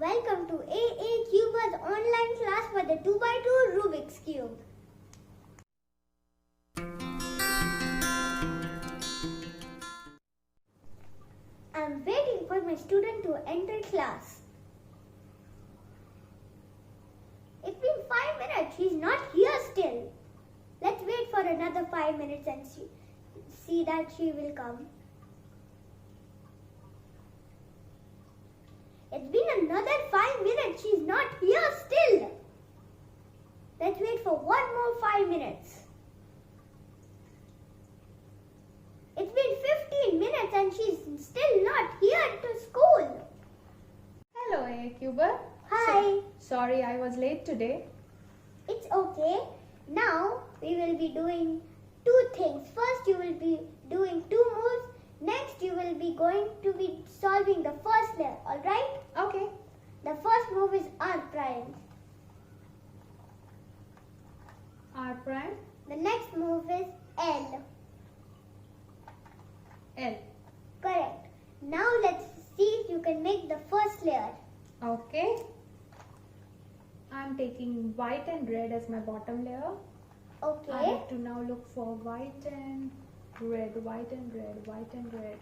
Welcome to AA Cuber's online class for the 2x2 Rubik's Cube. I'm waiting for my student to enter class. It's been 5 minutes. She's not here still. Let's wait for another 5 minutes and see that she will come. It's been another 5 minutes. She's not here still. Let's wait for one more 5 minutes. It's been 15 minutes and she's still not here to school. Hello, AA Cuber. Hi. Sorry I was late today. It's okay. Now we will be doing two things. First you will be doing two moves. Next you will be going to be solving the first layer. Alright? Okay. The first move is R prime. R prime. The next move is L. L. Correct. Now let's see if you can make the first layer. Okay. I'm taking white and red as my bottom layer. I Okay. have to now look for white and red, white and red, white and red.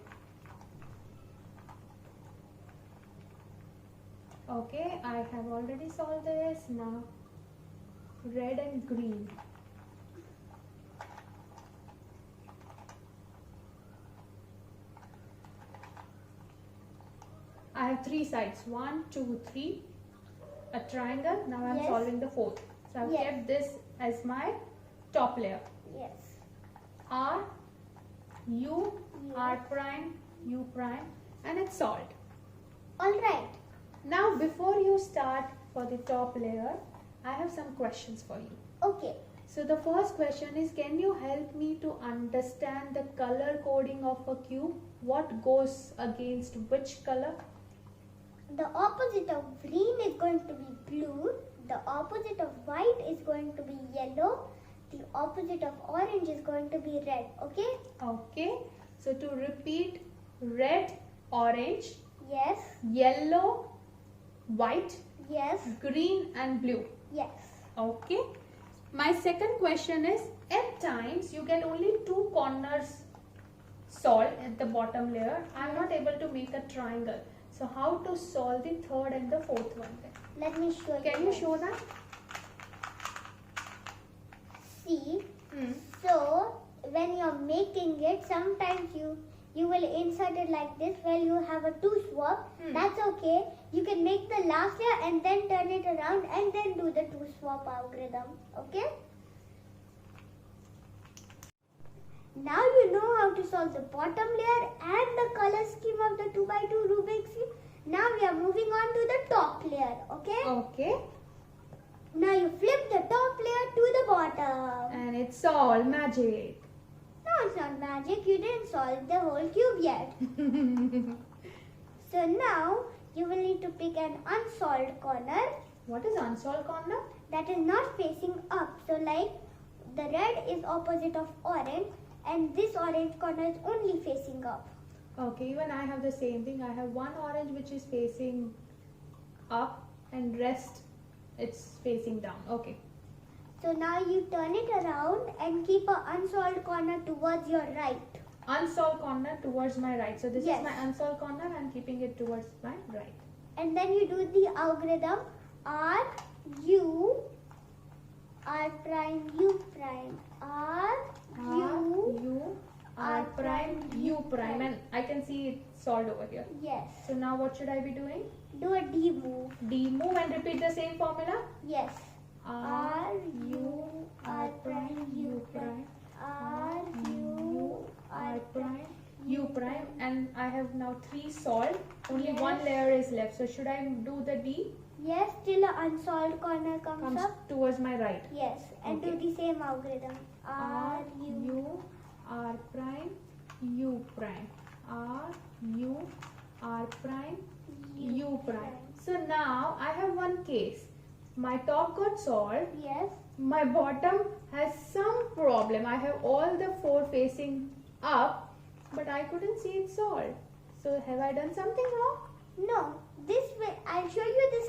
Okay, I have already solved this. Now red and green. I have three sides, 1, 2, 3, a triangle. Now I'm Yes. solving the fourth. So I've Yes. kept this as my top layer. Yes. R, U, Yes. R prime, U prime, and it's solved. Alright. Now before you start for the top layer, I have some questions for you. Okay. So the first question is, can you help me to understand the color coding of a cube? What goes against which color? The opposite of green is going to be blue. The opposite of white is going to be yellow. The opposite of orange is going to be red. Okay? Okay. So to repeat, red, orange, Yes. yellow, white, Yes. green and blue. Yes. Okay. My second question is, at times you get only two corners solved at the bottom layer. I am not able to make a triangle. So how to solve the third and the fourth one then? Let me show you. Can you show that? See. So when you're making it, sometimes you will insert it like this where you have a two swap. That's okay. You can make the last layer and then turn it around and then do the two swap algorithm. Okay? Now you know how to solve the bottom layer and the color scheme of the 2x2 Rubik's Cube. Now we are moving on to the top layer. Okay? Okay. Now you flip the top layer to the bottom. And it's all magic. No, it's not magic. You didn't solve the whole cube yet. So now you will need to pick an unsolved corner What is unsolved corner? that is not facing up. So like the red is opposite of orange and this orange corner is only facing up. Okay, even I have the same thing. I have one orange which is facing up and rest it's facing down. Okay. So now you turn it around and keep an unsolved corner towards your right. Unsolved corner towards my right. So this Yes. is my unsolved corner. I'm keeping it towards my right. And then you do the algorithm R, U, R prime, U prime, R, U, U, R prime, U prime. And I can see it solved over here. yes. So now what should I be doing? Do a D move. D move and repeat the same formula. Yes. R, U, R prime, U prime. R, U, R prime, U prime, and I have now three solved. Only Yes. one layer is left. So should I do the D? Yes, till an unsolved corner comes Comes up. towards my right. Yes, and do Okay. the same algorithm. R, U. U, R prime, U prime. R, U, R prime, U prime. So now I have one case. My top got solved. Yes. My bottom has some problem. I have all the four facing up, but I couldn't see it solved. So have I done something wrong? No, this way, I'll show you the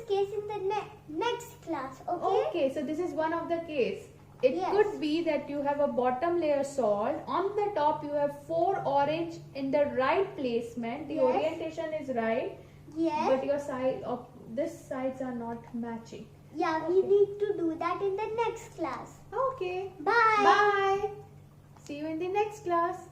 next class. Okay? Okay, so this is one of the case. It Yes. could be that you have a bottom layer salt. On the top you have 4 orange in the right placement. The Yes. orientation is right. Yes. But your side of this sides are not matching. Yeah, we Okay. need to do that in the next class. Okay. Bye. Bye. See you in the next class.